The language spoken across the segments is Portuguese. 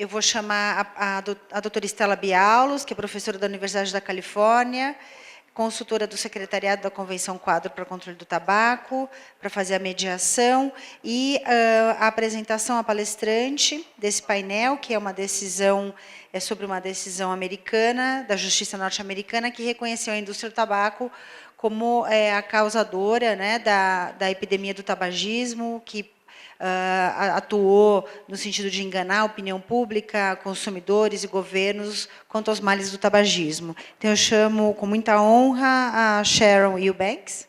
eu vou chamar a doutora Estela Bialos, que é professora da Universidade da Califórnia, consultora do Secretariado da Convenção Quadro para o Controle do Tabaco, para fazer a mediação, e a apresentação à palestrante desse painel, que é uma decisão, sobre uma decisão americana, da Justiça norte-americana, que reconheceu a indústria do tabaco como a causadora, né, da epidemia do tabagismo, que atuou no sentido de enganar a opinião pública, consumidores e governos quanto aos males do tabagismo. Então, eu chamo com muita honra a Sharon Eubanks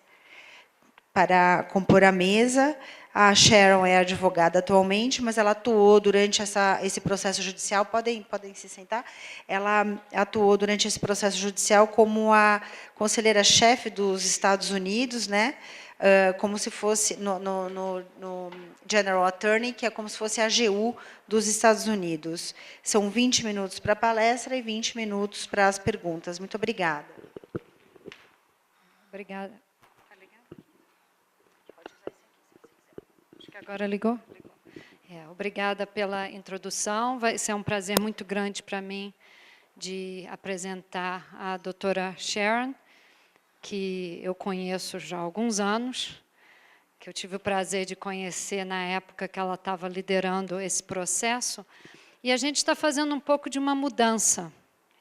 para compor a mesa. A Sharon é advogada atualmente, mas ela atuou durante esse processo judicial. Podem se sentar? Ela atuou durante esse processo judicial como a conselheira-chefe dos Estados Unidos, né? Como se fosse no General Attorney, que é como se fosse a AGU dos Estados Unidos. São 20 minutos para a palestra e 20 minutos para as perguntas. Muito obrigada. Obrigada. Está ligado? Pode usar esse aqui, acho que agora ligou. Obrigada pela introdução. Vai ser um prazer muito grande para mim de apresentar a doutora Sharon, que eu conheço já há alguns anos, que eu tive o prazer de conhecer na época que ela estava liderando esse processo, e a gente está fazendo um pouco de uma mudança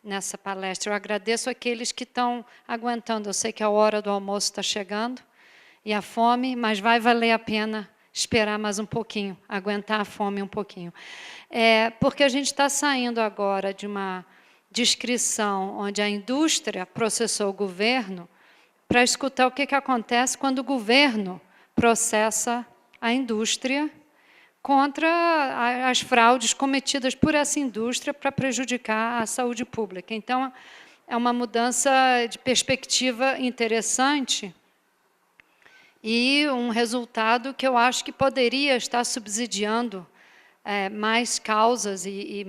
nessa palestra. Eu agradeço aqueles que estão aguentando. Eu sei que a hora do almoço está chegando, e a fome, mas vai valer a pena esperar mais um pouquinho, aguentar a fome um pouquinho. Porque a gente está saindo agora de uma descrição onde a indústria processou o governo, para escutar o que acontece quando o governo processa a indústria contra as fraudes cometidas por essa indústria para prejudicar a saúde pública. Então, é uma mudança de perspectiva interessante e um resultado que eu acho que poderia estar subsidiando mais causas e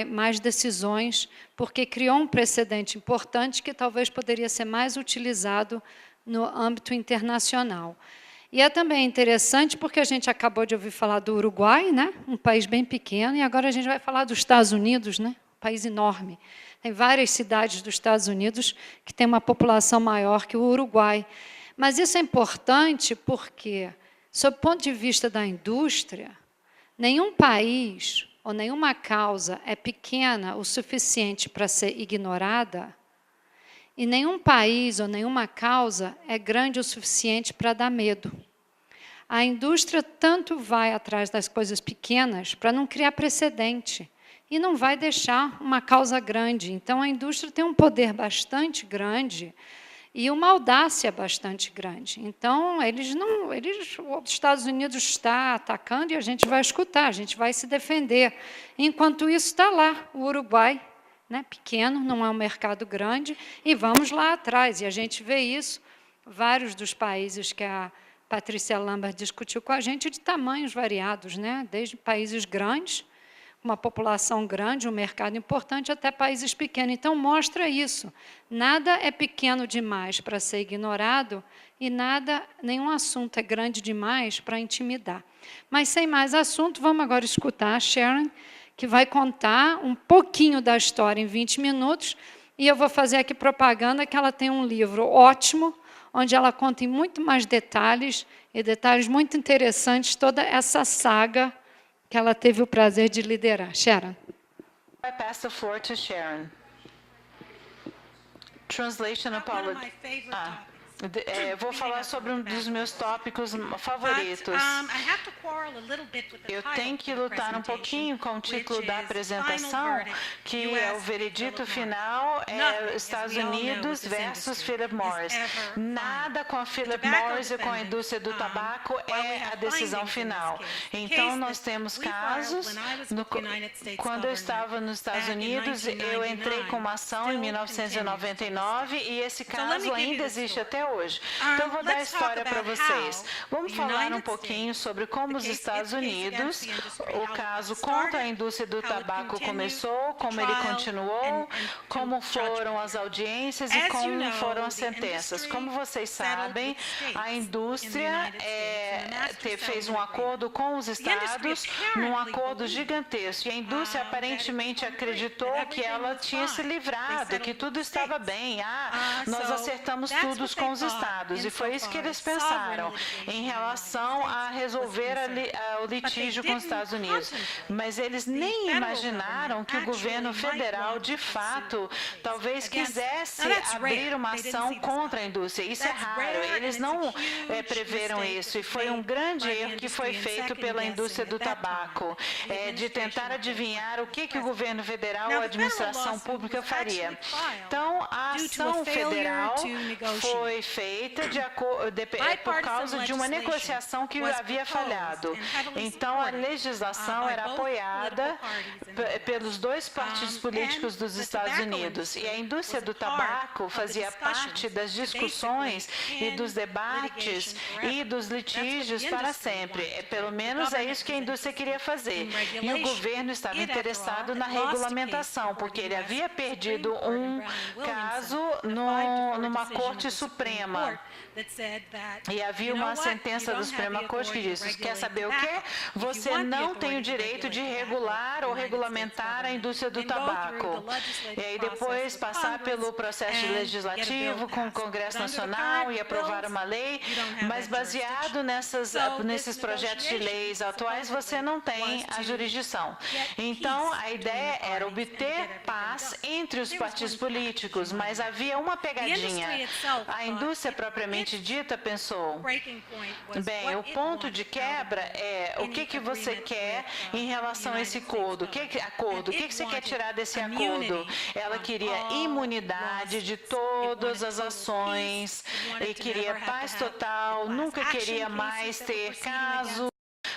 mais decisões, porque criou um precedente importante que talvez poderia ser mais utilizado no âmbito internacional. E é também interessante porque a gente acabou de ouvir falar do Uruguai, né? Um país bem pequeno, e agora a gente vai falar dos Estados Unidos, né? Um país enorme. Tem várias cidades dos Estados Unidos que têm uma população maior que o Uruguai. Mas isso é importante porque, sob o ponto de vista da indústria, nenhum país ou nenhuma causa é pequena o suficiente para ser ignorada, e nenhum país ou nenhuma causa é grande o suficiente para dar medo. A indústria tanto vai atrás das coisas pequenas para não criar precedente, e não vai deixar uma causa grande. Então, a indústria tem um poder bastante grande e uma audácia bastante grande. Então, os Estados Unidos está atacando e a gente vai escutar, a gente vai se defender. Enquanto isso, está lá o Uruguai, né, pequeno, não é um mercado grande, e vamos lá atrás. E a gente vê isso, vários dos países que a Patrícia Lambert discutiu com a gente, de tamanhos variados, né, desde países grandes, uma população grande, um mercado importante, até países pequenos. Então, mostra isso. Nada é pequeno demais para ser ignorado e nenhum assunto é grande demais para intimidar. Mas, sem mais assunto, vamos agora escutar a Sharon, que vai contar um pouquinho da história em 20 minutos, e eu vou fazer aqui propaganda que ela tem um livro ótimo, onde ela conta em muito mais detalhes, e detalhes muito interessantes, toda essa saga que ela teve o prazer de liderar. Sharon. I pass the floor to Sharon. Translation apology. Vou falar sobre um dos meus tópicos favoritos. Eu tenho que lutar um pouquinho com o título da apresentação, que é o veredito final, Estados Unidos versus Philip Morris. Nada com a Philip Morris e com a indústria do tabaco é a decisão final. Então, nós temos casos, quando eu estava nos Estados Unidos, eu entrei com uma ação em 1999, e esse caso ainda existe até hoje. Então, vou dar a história para vocês. Vamos falar um pouquinho sobre como os Estados Unidos, o caso contra a indústria do tabaco começou, como ele continuou, como foram as audiências e como foram as sentenças. Como vocês sabem, a indústria fez um acordo com os estados, num acordo gigantesco. E a indústria aparentemente acreditou que ela tinha se livrado, que tudo estava bem. Nós acertamos tudo com os estados. E foi isso que eles pensaram em relação a resolver o litígio com os Estados Unidos. Mas eles nem imaginaram que o governo federal, de fato, talvez quisesse abrir uma ação contra a indústria. Isso é raro. Eles não preveram isso. E foi um grande erro que foi feito pela indústria do tabaco, de tentar adivinhar o que o governo federal ou a administração pública faria. Então, a ação federal foi feita por causa de uma negociação que havia falhado. Então, a legislação era apoiada pelos dois partidos políticos dos Estados Unidos. E a indústria do tabaco fazia parte das discussões e dos debates e dos litígios para sempre. Pelo menos é isso que a indústria queria fazer. E o governo estava interessado na regulamentação, porque ele havia perdido um caso numa Corte Suprema. E havia uma sentença da Suprema Corte que disse: quer saber o quê? Você não tem o direito de regular ou regulamentar a indústria do tabaco. E aí depois passar pelo processo legislativo com o Congresso Nacional e aprovar uma lei, mas baseado nesses projetos de leis atuais, você não tem a jurisdição. Então, a ideia era obter paz entre os partidos políticos, mas havia uma pegadinha. A indústria propriamente dita pensou: bem, o ponto de quebra é o que você quer em relação a esse acordo. O que você quer tirar desse acordo? Ela queria imunidade de todas as ações e queria paz total, nunca queria mais ter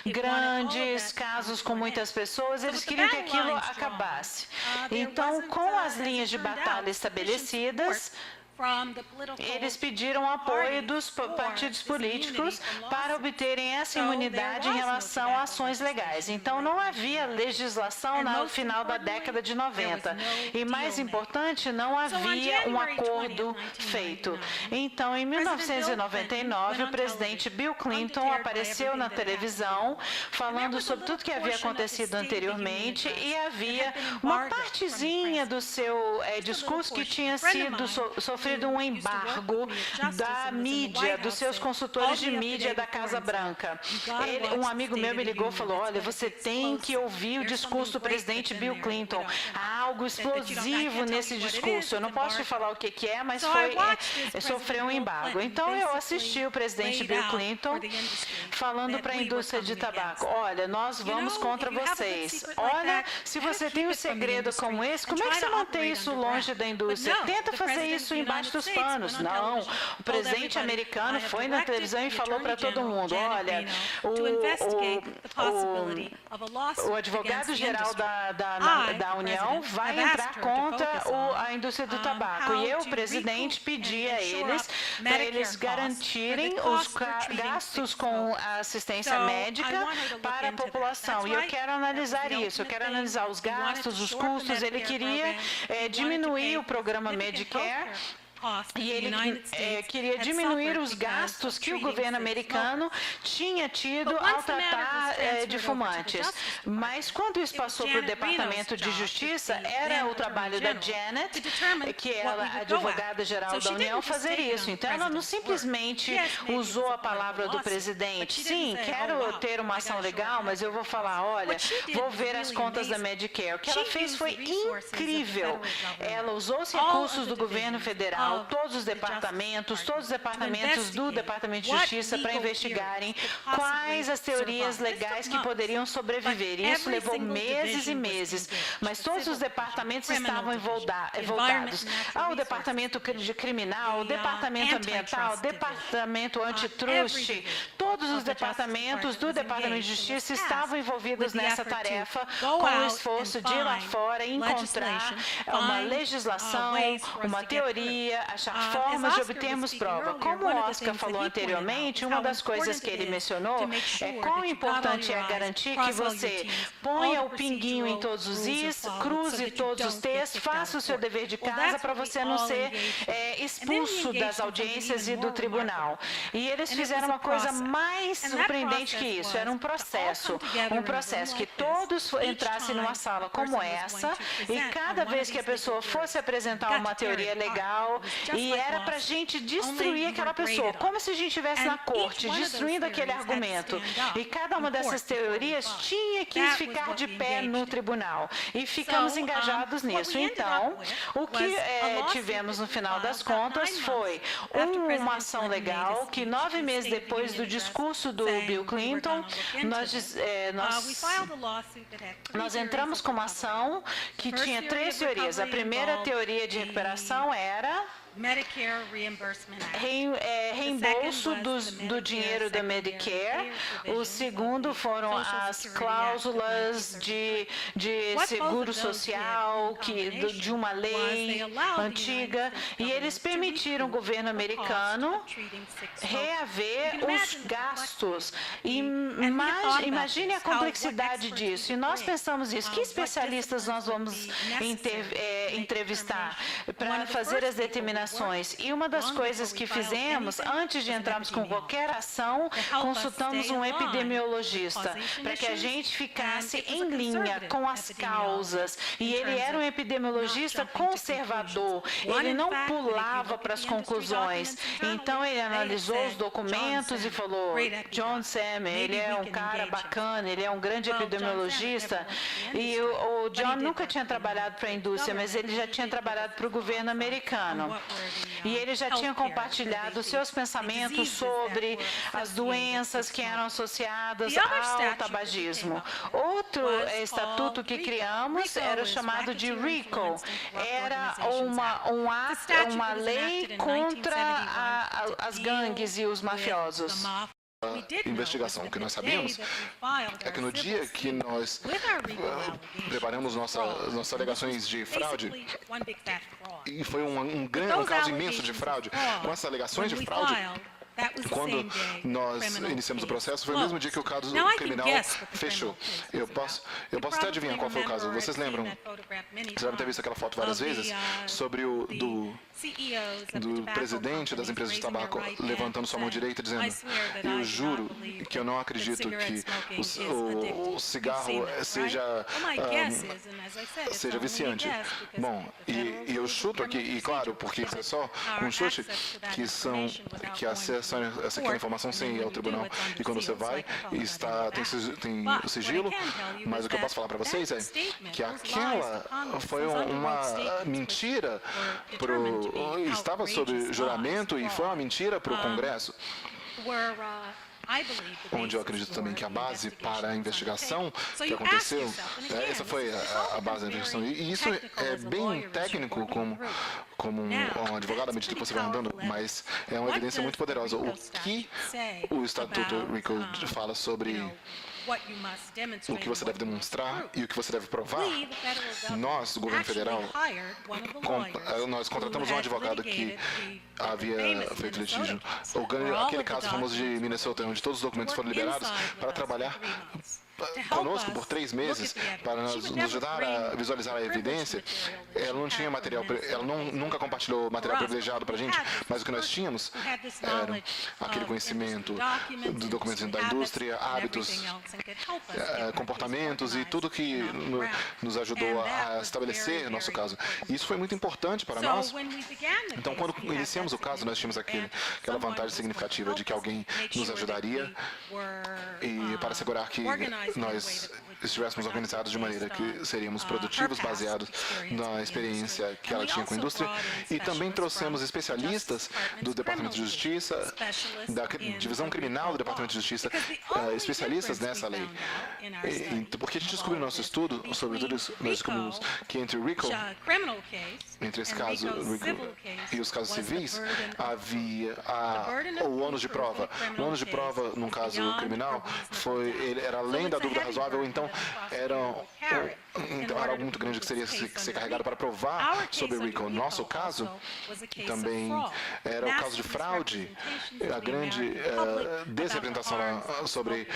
grandes casos com muitas pessoas, eles queriam que aquilo acabasse. Então, com as linhas de batalha estabelecidas, eles pediram apoio dos partidos políticos para obterem essa imunidade em relação a ações legais. Então, não havia legislação no final da década de 90. E, mais importante, não havia um acordo feito. Então, em 1999, o presidente Bill Clinton apareceu na televisão falando sobre tudo que havia acontecido anteriormente, e havia uma partezinha do seu discurso que tinha sido sofrido um embargo da mídia, dos seus consultores de mídia da Casa Branca. Um amigo meu me ligou e falou: olha, você tem que ouvir o discurso do presidente Bill Clinton. Há algo explosivo nesse discurso. Eu não posso te falar o que é, mas sofreu um embargo. Então, eu assisti o presidente Bill Clinton falando para a indústria de tabaco: olha, nós vamos contra vocês. Olha, se você tem um segredo como esse, como é que você mantém isso longe da indústria? Tenta fazer isso embaixo dos panos. Não, o presidente americano foi na televisão e falou para todo mundo: olha, o advogado-geral da União vai entrar contra a indústria do tabaco. E eu, o presidente, pedi a eles para eles garantirem os gastos com a assistência médica para a população. E eu quero analisar isso, eu quero analisar os gastos, os custos. Ele queria diminuir o programa Medicare. E ele queria diminuir os gastos que o governo americano tinha tido ao tratar de fumantes. Mas quando isso passou para o Departamento de Justiça, era o trabalho da Janet, que ela é a advogada-geral da União, fazer isso. Então, ela não simplesmente usou a palavra do presidente. Sim, quero ter uma ação legal, mas eu vou falar: olha, vou ver as contas da Medicare. O que ela fez foi incrível. Ela usou os recursos do governo federal, todos os departamentos do Departamento de Justiça, para investigarem quais as teorias legais que poderiam sobreviver. E isso levou meses e meses, mas todos os departamentos estavam voltados ao Departamento de Criminal, Departamento Ambiental, Departamento Antitrust. Todos todos os departamentos do Departamento de Justiça estavam envolvidos nessa tarefa, com o esforço de ir lá fora e encontrar uma legislação, uma teoria, achar formas de obtermos prova. Como o Oscar falou anteriormente, uma das coisas que ele mencionou é quão importante é garantir que você ponha o pinguinho em todos os is, cruze todos os t's, faça o seu dever de casa para você não ser expulso das audiências e do tribunal. E eles fizeram uma coisa mais surpreendente que isso, era um processo que todos entrassem numa sala como essa, e cada vez que a pessoa fosse apresentar uma teoria legal, e era para a gente destruir aquela pessoa, como se a gente estivesse na corte, destruindo aquele argumento. E cada uma dessas teorias tinha que ficar de pé no tribunal. E ficamos engajados nisso. Então, o que tivemos no final das contas foi uma ação legal que 9 meses depois do discurso do Bill Clinton, nós entramos com uma ação que tinha 3 teorias. A primeira teoria de recuperação era reembolso do dinheiro da Medicare. O segundo foram as cláusulas de seguro social de uma lei antiga. E eles permitiram o governo americano reaver os gastos. Imagine a complexidade disso. E nós pensamos isso. Que especialistas nós vamos entrevistar para fazer as determinações? E uma das coisas que fizemos, antes de entrarmos com qualquer ação, consultamos um epidemiologista, para que a gente ficasse em linha com as causas. E ele era um epidemiologista conservador, ele não pulava para as conclusões. Então, ele analisou os documentos e falou, John Sam, ele é um cara bacana, ele é um grande epidemiologista. E o John nunca tinha trabalhado para a indústria, mas ele já tinha trabalhado para o governo americano. E ele já tinha compartilhado seus pensamentos sobre as doenças que eram associadas ao tabagismo. Outro estatuto que criamos era o chamado de RICO. Era uma lei contra as gangues e os mafiosos. Investigação. O que nós sabíamos é que no dia que nós preparamos nossas alegações de fraude, e foi um caso imenso de fraude, com essas alegações de fraude, quando nós iniciamos o processo, foi o mesmo dia que o caso criminal fechou. Eu posso até adivinhar qual foi o caso. Vocês lembram? Vocês devem ter visto aquela foto várias vezes sobre do presidente das empresas de tabaco levantando sua mão direita dizendo, eu juro que eu não acredito que o cigarro seja viciante. Bom, e eu chuto aqui, e claro, porque isso é só um chute, que acessam essa informação sem ir ao tribunal. E quando você vai, tem o sigilo, mas o que eu posso falar para vocês é que aquela foi uma mentira estava sob juramento e foi uma mentira para o Congresso. Onde eu acredito também que a base para a investigação que aconteceu, essa foi a base da investigação. E isso é bem técnico, como um advogado, à medida que você vai andando, mas é uma evidência muito poderosa. O que o Estatuto RICO fala sobre o que você deve demonstrar e o que você deve provar? Nós, o governo federal, nós contratamos um advogado que havia feito litígio. Aquele caso famoso de Minnesota, onde todos os documentos foram liberados, para trabalhar conosco por 3 meses para nos ajudar a visualizar a evidência. Ela não tinha material, ela nunca compartilhou material privilegiado para a gente, mas o que nós tínhamos era aquele conhecimento dos documentos da indústria, hábitos, comportamentos e tudo que nos ajudou a estabelecer nosso caso. E isso foi muito importante para nós. Então, quando iniciamos o caso, nós tínhamos aquela vantagem significativa de que alguém nos ajudaria e para assegurar que nós estivéssemos organizados de maneira que seríamos produtivos, baseados na experiência que ela tinha com a indústria. E também trouxemos especialistas do Departamento de Justiça, da Divisão Criminal do Departamento de Justiça, especialistas nessa lei. Porque a gente descobriu no nosso estudo, sobretudo nós descobrimos que entre o RICO, entre esse caso RICO e os casos civis, havia o ônus de prova. O ônus de prova, num caso criminal, era além da dúvida razoável, então era algo muito grande que seria ser carregado para provar sobre o RICO. No nosso caso, também era o caso de fraude, a grande desrepresentação sobre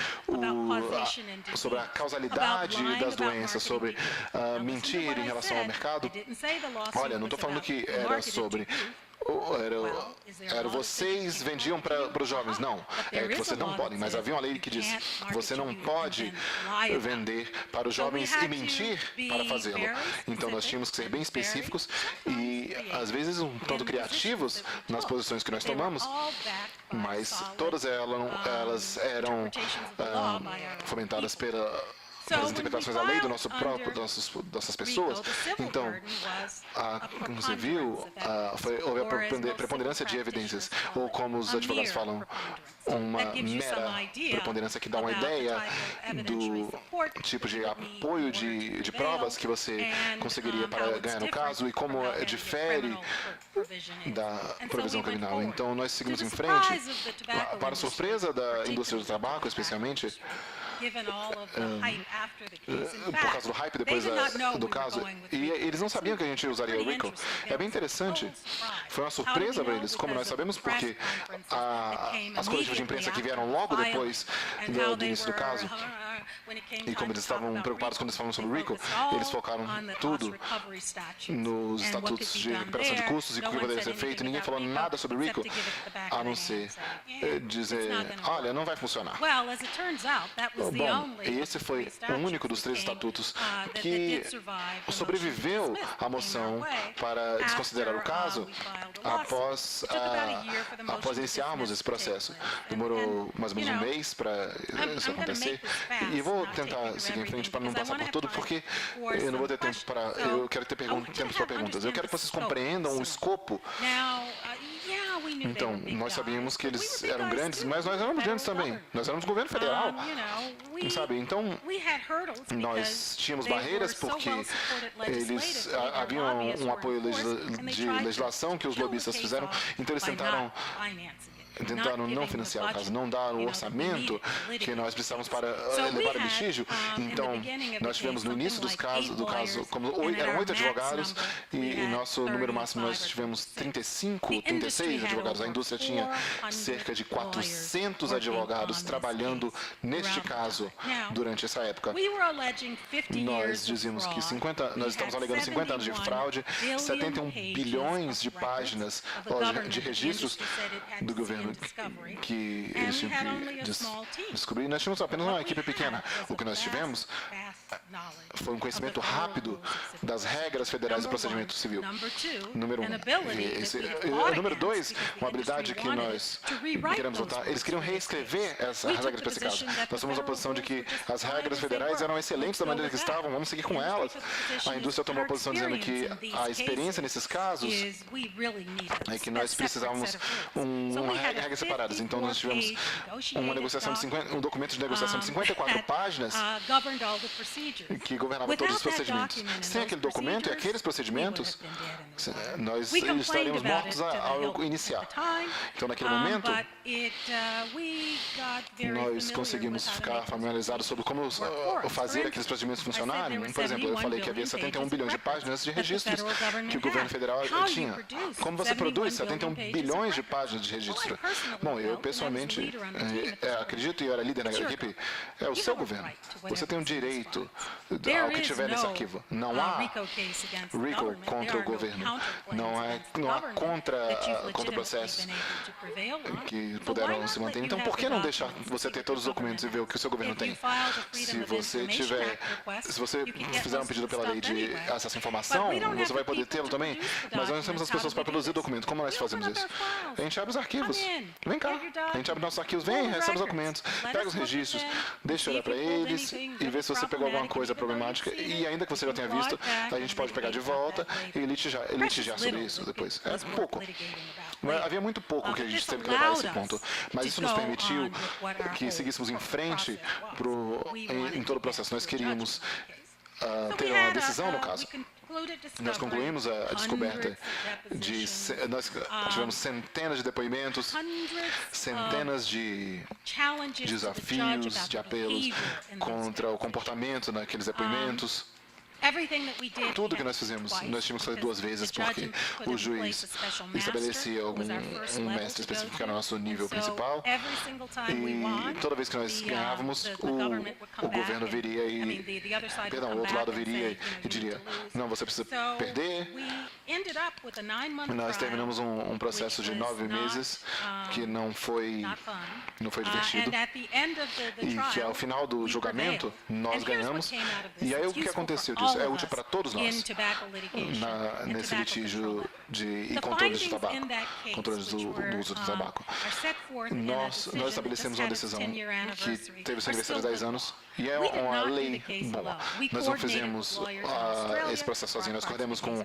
a causalidade das doenças, sobre mentir em relação ao mercado. Olha, não estou falando que era sobre... Era vocês vendiam para os jovens. Não, é que vocês não podem, mas havia uma lei que diz você não pode vender para os jovens e mentir para fazê-lo. Então nós tínhamos que ser bem específicos e às vezes um tanto criativos nas posições que nós tomamos, mas todas elas eram fomentadas pelas interpretações da lei do nosso próprio, dessas pessoas. Então, como você viu, houve a preponderância de evidências, ou como os advogados falam, uma mera preponderância que dá uma ideia do tipo de apoio de provas que você conseguiria para ganhar no caso e como difere da provisão criminal. Então, nós seguimos em frente, para surpresa da indústria do tabaco, especialmente, por causa do hype depois do caso, e eles não sabiam que a gente usaria o RICO. É bem interessante, foi uma surpresa para eles, como nós sabemos, porque as coletivas de imprensa que vieram logo depois do início do caso, e como eles estavam preocupados quando eles falaram sobre o RICO, eles focaram tudo nos estatutos de recuperação de custos e o que poderia ser feito. Ninguém falou nada sobre o RICO, a não ser dizer, olha, não vai funcionar. Bom, esse foi o único dos 3 estatutos que sobreviveu à moção para desconsiderar o caso após iniciarmos esse processo. Demorou mais ou menos um mês para isso acontecer. E vou tentar seguir em frente para não passar por tudo, porque eu não vou ter tempo para... Eu quero ter tempo para perguntas. Eu quero que vocês compreendam o escopo. Então, nós sabíamos que eles eram grandes, mas nós éramos grandes também. Nós éramos governo federal, sabe? Então, nós tínhamos barreiras porque eles haviam um apoio de legislação que os lobistas fizeram, então eles tentaram não financiar o caso, não dar o orçamento que nós precisávamos para levar a litígio. Então, nós tivemos no início do caso, como eram 8 advogados e nosso número máximo nós tivemos 36 advogados. A indústria tinha cerca de 400 advogados trabalhando neste caso durante essa época. Nós dizíamos que nós estamos alegando 50 anos de fraude, 71 bilhões de páginas de registros do governo que eles tinham que descobrir. Nós tínhamos apenas uma equipe pequena. O que nós tivemos foi um conhecimento rápido das regras federais do procedimento civil. Número 1. Número 2, uma habilidade que nós queremos votar. Eles queriam reescrever as regras para esse caso. Nós tomamos a posição de que as regras federais eram excelentes da maneira que estavam, vamos seguir com elas. A indústria tomou a posição dizendo que a experiência nesses casos é que nós precisávamos regras separadas. Então, nós tivemos um documento de negociação de 54 páginas que governava todos os procedimentos. Sem aquele documento e aqueles procedimentos, nós estaremos mortos ao iniciar. Então, naquele momento, nós conseguimos ficar familiarizados sobre como fazer aqueles procedimentos funcionarem. Por exemplo, eu falei que havia 71 bilhões de páginas de registros que o governo federal tinha. Como você produz 71 bilhões de páginas de registro? Bom, eu pessoalmente acredito, e eu era líder na equipe, é o seu governo. Você tem o direito arquivo, ao que tiver nesse arquivo. Não há RICO contra o governo. Não há contra-processos que puderam se manter. Então, por que não deixar você ter todos os documentos e ver o que o seu governo tem? Se você fizer um pedido pela lei de acesso à informação, você vai poder tê-lo também. Mas nós temos as pessoas para produzir documentos. Como nós fazemos isso? A gente abre os arquivos. Vem cá. A gente abre nossos arquivos. Vem, recebe os documentos. Pega os registros. Deixa eu olhar para eles e ver se você pegou alguma coisa problemática. E ainda que você já tenha visto, a gente pode pegar de volta e litigar sobre isso depois. É pouco. Havia muito pouco que a gente teve que levar a esse ponto. Mas isso nos permitiu que seguíssemos em frente em todo o processo. Nós queríamos ter uma decisão no caso. Nós concluímos a descoberta nós tivemos centenas de depoimentos, centenas de desafios, de apelos contra o comportamento naqueles depoimentos. Tudo que nós fizemos, nós tínhamos que fazer 2 vezes, porque o juiz estabelecia um mestre específico que era o nosso nível principal, e toda vez que nós ganhávamos, o governo viria o outro lado viria e diria, não, você precisa perder. Nós terminamos um processo de 9 meses que não foi divertido, e que ao final do julgamento, nós ganhamos, e aí o que aconteceu disso? É útil para todos nós nesse litígio de controles de tabaco, controles do uso do tabaco. Nós estabelecemos uma decisão que teve seu aniversário de 10 anos e é uma lei boa. Nós não fizemos esse processo sozinhos, nós coordenamos com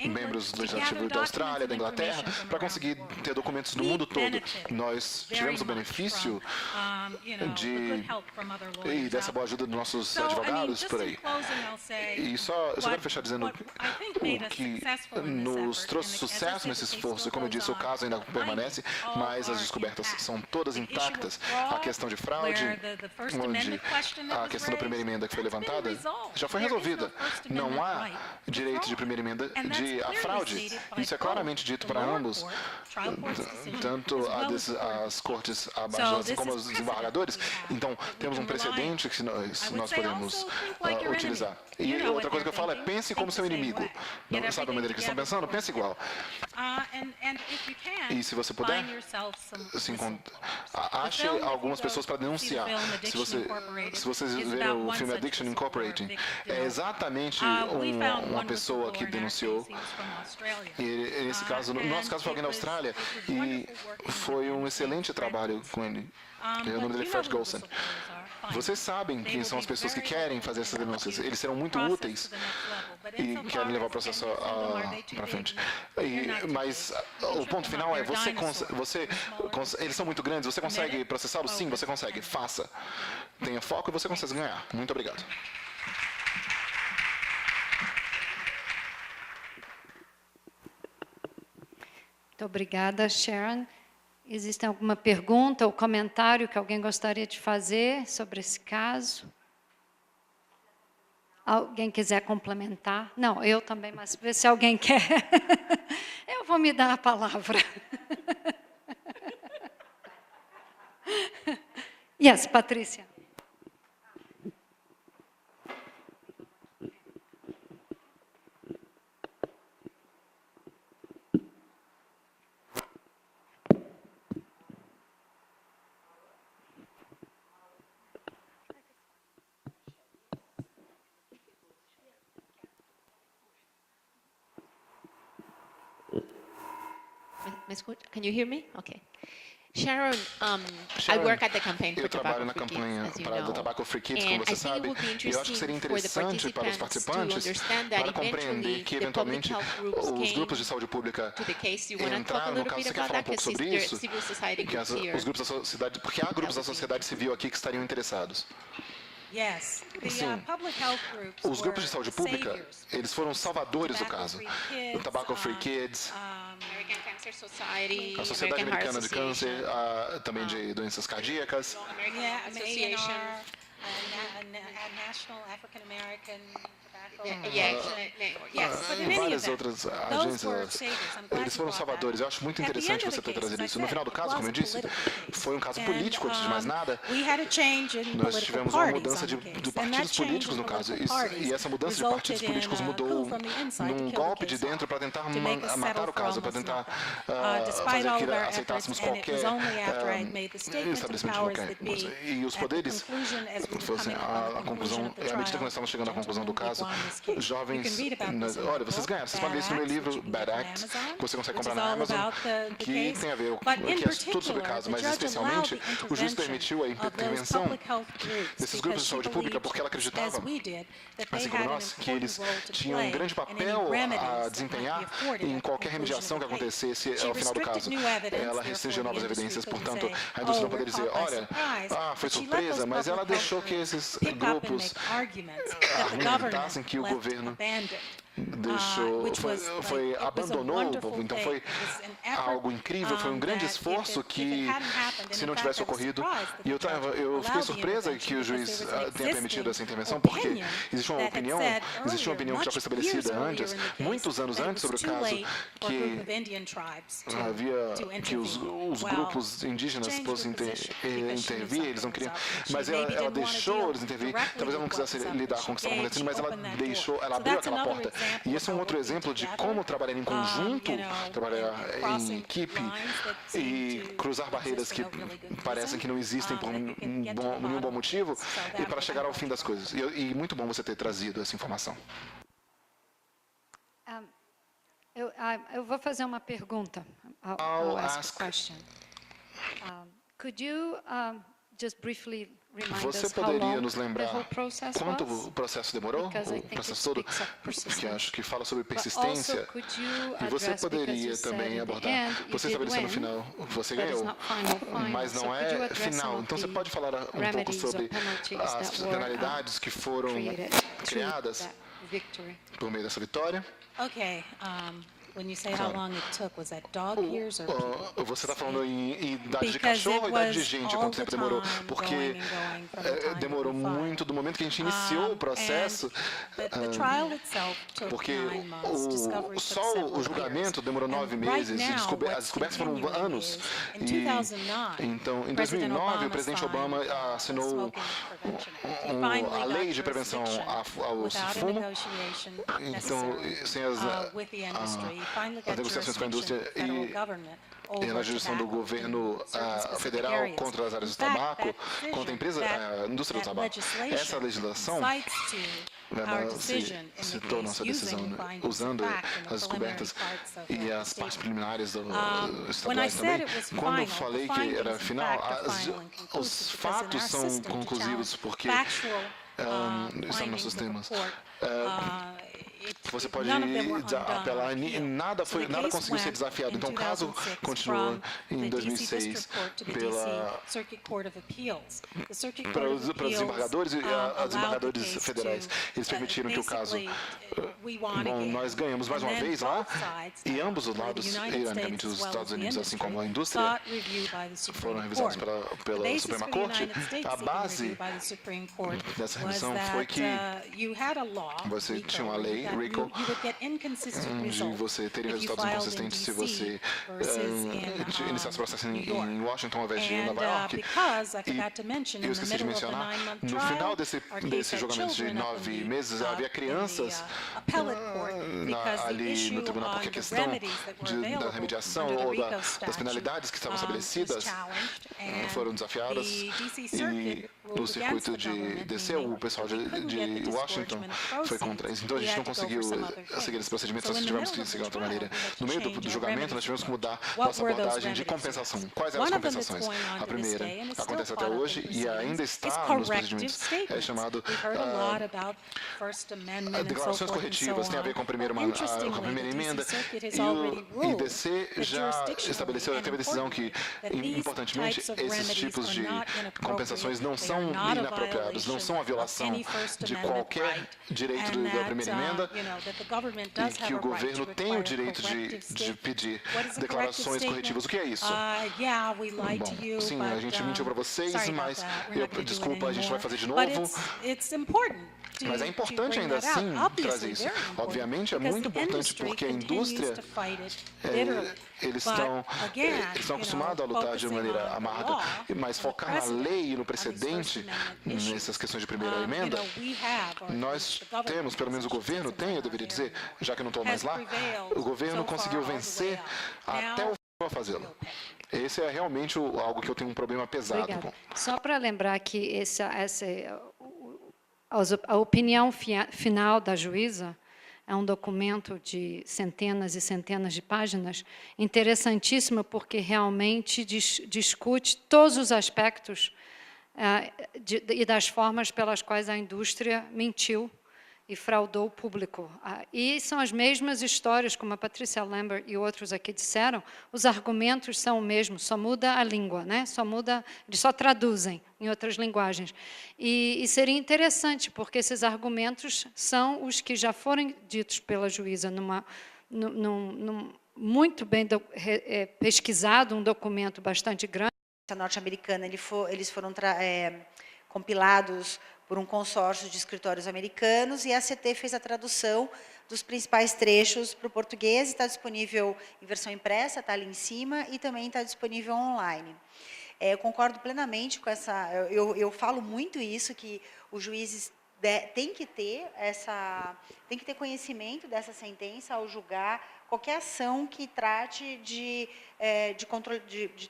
membros legislativos da Austrália, da Inglaterra, para conseguir ter documentos do mundo todo. Nós tivemos o benefício dessa boa ajuda dos nossos advogados por aí. E eu só quero fechar dizendo o que nos trouxe sucesso nesse esforço. E como eu disse, o caso ainda permanece, mas as descobertas são todas intactas. A questão de fraude, onde a questão da primeira emenda que foi levantada, já foi resolvida. Não há direito de primeira emenda à fraude. Isso é claramente dito para ambos, tanto as cortes abaixo como os desembargadores. Então, temos um precedente que nós podemos utilizar. E outra coisa que eu falo é, pense como seu inimigo. Não sabe a maneira que estão pensando? Pense igual. E se você puder, ache algumas pessoas para denunciar. Se vocês verem o filme Addiction Incorporated, é exatamente uma pessoa que denunciou. E nesse caso, no nosso caso foi alguém da Austrália, e foi um excelente trabalho com ele. O nome dele é Fred Golson. Vocês sabem quem são as pessoas que querem fazer essas denúncias. Eles serão muito úteis e querem levar o processo para frente. Mas o ponto final é, eles são muito grandes, você consegue processá-los? Sim, você consegue. Faça. Tenha foco e você consegue ganhar. Muito obrigado. Muito obrigada, Sharon. Existe alguma pergunta ou comentário que alguém gostaria de fazer sobre esse caso? Alguém quiser complementar? Não, eu também, mas se alguém quer, eu vou me dar a palavra. Yes, Patrícia. Can you hear me? Okay. Sharon, I work at the campaign for eu trabalho na campanha do Tobacco Free Kids, como você sabe, e eu acho que seria interessante para os participantes para compreender que, eventualmente, os grupos de saúde pública entraram no caso. Você quer falar um pouco sobre isso? Os grupos da sociedade, porque há grupos da sociedade civil aqui que estariam interessados. Sim, os grupos de saúde pública, eles foram salvadores do caso. O Tobacco Free Kids, a Sociedade Americana de Câncer, também de doenças cardíacas, várias outras agências, eles foram salvadores. Eu acho muito interessante você ter trazido isso. No final do caso, como eu disse, foi um caso político, antes de mais nada. Nós tivemos uma mudança de partidos políticos, no caso, e essa mudança de partidos políticos mudou num golpe de dentro para tentar matar o caso, para tentar fazer que aceitássemos qualquer estabelecimento qualquer. E os poderes, a conclusão, à medida que nós estamos chegando à conclusão do caso, jovens, olha, vocês ganharam, vocês podem ler isso no meu livro, Bad Acts, que você consegue comprar na Amazon, que tem a ver, que é tudo sobre o caso, mas especialmente o juiz permitiu a intervenção desses grupos de saúde pública porque ela acreditava, assim como nós, que eles tinham um grande papel a desempenhar em qualquer remediação que acontecesse ao final do caso. Ela restringiu novas evidências, portanto, a indústria não poderia dizer, olha, foi surpresa, mas ela deixou que esses grupos argumentassem que o governo abandonou, então foi algo incrível, foi um grande esforço que, se não tivesse ocorrido, e eu fiquei surpresa que o juiz tenha permitido essa intervenção, porque existia uma opinião que já foi estabelecida antes, muitos anos antes, sobre o caso, que os grupos indígenas fossem intervir, eles não queriam, mas ela deixou eles intervir, talvez ela não quisesse lidar com o que estava acontecendo, mas ela abriu aquela porta. E esse é um outro exemplo de como trabalhar em conjunto, trabalhar em equipe e cruzar barreiras que parecem que não existem por nenhum bom motivo e para chegar ao fim das coisas. E muito bom você ter trazido essa informação. Eu vou fazer uma pergunta. I'll ask a question. Could you just briefly Você poderia nos lembrar quanto o processo demorou, o processo todo, porque acho que fala sobre persistência, e você poderia também abordar, você estabeleceu no final, você ganhou, mas não é final, então você pode falar um pouco sobre as penalidades que foram criadas por meio dessa vitória? When you say how long it took, was that dog years or people? Você está falando em idade de cachorro ou idade de gente? Quanto tempo demorou? Porque demorou muito do momento que a gente iniciou o processo. Porque só o julgamento demorou 9 meses e as descobertas foram anos. Então, em 2009, o presidente Obama assinou a lei de prevenção ao fumo. Então, sem as negociações com a indústria e na jurisdição do governo federal contra as áreas do tabaco, contra a indústria do tabaco. Essa legislação citou nossa decisão, usando as descobertas e as partes preliminares estaduais também. Quando eu falei que era final, os fatos são conclusivos, porque estão nos nossos temas. Você pode apelar, nada conseguiu ser desafiado. Então, o caso continua em 2006 para os desembargadores e os desembargadores federais. Eles permitiram que o caso... Bom, nós ganhamos mais uma vez lá, e ambos os lados, ironicamente os Estados Unidos, assim como a indústria, foram revisados pela Suprema Corte. A base dessa revisão foi que você tinha uma lei, RICO, de você ter resultados inconsistentes se você iniciasse o processo em Washington ao invés de Nova York. E eu esqueci de mencionar, no final desse julgamento de 9 meses, havia crianças ali no tribunal, porque a questão da remediação ou das penalidades que estavam estabelecidas foram desafiadas, e no circuito de DC, o pessoal de Washington foi contra isso. Então a gente não conseguiu seguir esse procedimento, nós tivemos que seguir de outra maneira. No meio do julgamento, nós tivemos que mudar nossa abordagem de compensação. Quais eram as compensações? A primeira acontece até hoje e ainda está nos procedimentos, é chamado declarações corretivas, tem a ver com a primeira emenda, e o DC já estabeleceu, teve a decisão que, importantemente, esses tipos de compensações não são inapropriados, não são a violação de qualquer direito da primeira emenda, e que o governo tem o direito de pedir declarações corretivas. o que é isso? Yeah, we lied to you, Sim, but, a gente mentiu para vocês, sorry about mas that. We're not gonna do it desculpa, a gente vai anymore. fazer de But novo. it's important Mas é importante ainda assim trazer isso. Obviamente é muito importante porque a indústria, eles estão acostumados a lutar de maneira amarga, mas focar na lei e no precedente, nessas questões de primeira emenda, nós temos, pelo menos o governo tem, eu deveria dizer, já que eu não estou mais lá, o governo conseguiu vencer até o a fazê-lo. Esse é realmente algo que eu tenho um problema pesado com. Só para lembrar que a opinião final da juíza é um documento de centenas e centenas de páginas, interessantíssimo porque realmente discute todos os aspectos e das formas pelas quais a indústria mentiu e fraudou o público. E são as mesmas histórias, como a Patrícia Lambert e outros aqui disseram, os argumentos são o mesmo, só muda a língua, né? Eles só traduzem em outras linguagens. E seria interessante, porque esses argumentos são os que já foram ditos pela juíza muito bem pesquisado, um documento bastante grande. A norte-americana, eles foram compilados por um consórcio de escritórios americanos, e a ACT fez a tradução dos principais trechos para o português, está disponível em versão impressa, está ali em cima, e também está disponível online. Eu concordo plenamente com essa... Eu falo muito isso, que os juízes têm que ter conhecimento dessa sentença ao julgar qualquer ação que trate de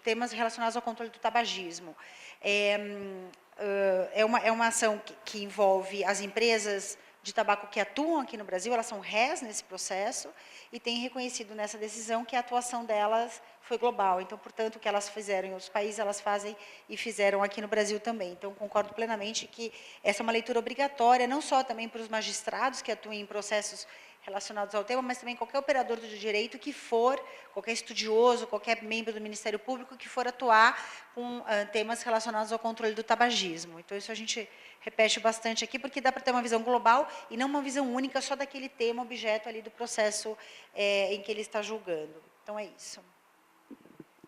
temas relacionados ao controle do tabagismo. É uma ação que envolve as empresas de tabaco que atuam aqui no Brasil, elas são réis nesse processo, e têm reconhecido nessa decisão que a atuação delas foi global. Então, portanto, o que elas fizeram em outros países, elas fazem e fizeram aqui no Brasil também. Então, concordo plenamente que essa é uma leitura obrigatória, não só também para os magistrados que atuam em processos relacionados ao tema, mas também qualquer operador do direito que for, qualquer estudioso, qualquer membro do Ministério Público que for atuar com temas relacionados ao controle do tabagismo. Então, isso a gente repete bastante aqui, porque dá para ter uma visão global e não uma visão única só daquele tema, objeto ali do processo em que ele está julgando. Então, é isso.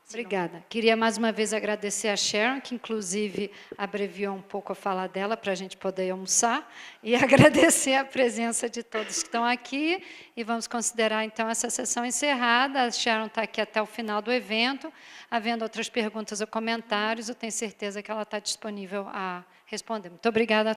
Obrigada. Queria mais uma vez agradecer a Sharon, que inclusive abreviou um pouco a fala dela para a gente poder almoçar, e agradecer a presença de todos que estão aqui, e vamos considerar então essa sessão encerrada. A Sharon está aqui até o final do evento. Havendo outras perguntas ou comentários, eu tenho certeza que ela está disponível a responder. Muito obrigada a